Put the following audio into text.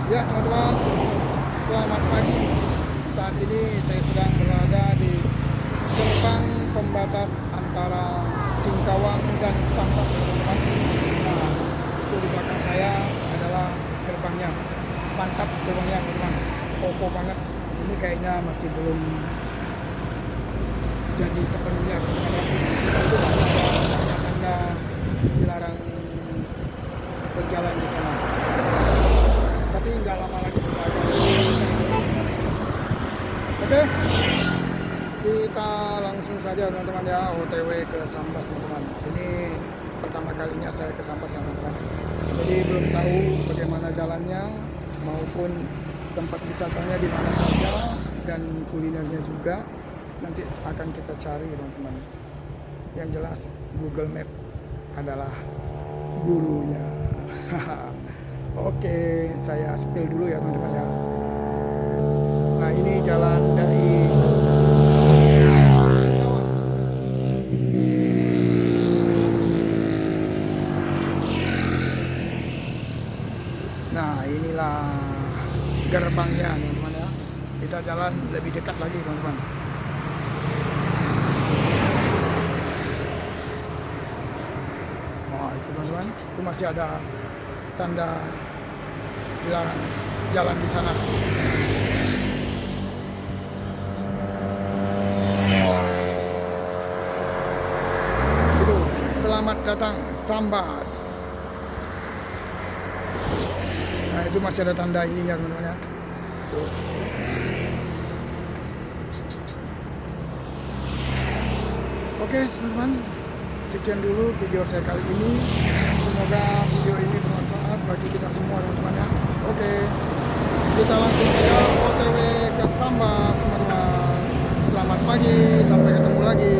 Ya teman-teman, selamat pagi. Saat ini saya sedang berada di gerbang pembatas antara Singkawang dan Sambas teman-teman. Nah, itu di belakang saya adalah gerbangnya. Mantap gerbangnya teman-teman, kokoh banget. Ini kayaknya masih belum jadi sepenuhnya teman-teman. Itu masih ada tanda-tanda dilarang berjalan di sana. Tapi nggak lama lagi sudah ada. Oke, kita langsung saja teman-teman ya, OTW ke Sambas teman-teman. Ini pertama kalinya saya ke Sambas ya teman-teman. Jadi belum tahu bagaimana jalannya maupun tempat wisatanya di mana saja dan kulinernya juga. Nanti akan kita cari teman-teman. Yang jelas Google Map adalah gurunya. Oke, saya spill dulu ya teman-teman ya. Nah, ini jalan dari Nah, inilah gerbangnya teman-teman ya. Kita jalan lebih dekat lagi teman-teman. Nah, itu teman-teman, itu masih ada tanda dilarang jalan di sana. Itu, selamat datang Sambas. Nah, itu masih ada tanda ininya teman-teman ya. Tuh. Oke teman-teman, sekian dulu video saya kali ini. Semoga video ini bermanfaat bagi kita semua teman-teman ya. Oke, kita langsung saja OTW ke Sambas teman-teman. Selamat pagi, sampai ketemu lagi.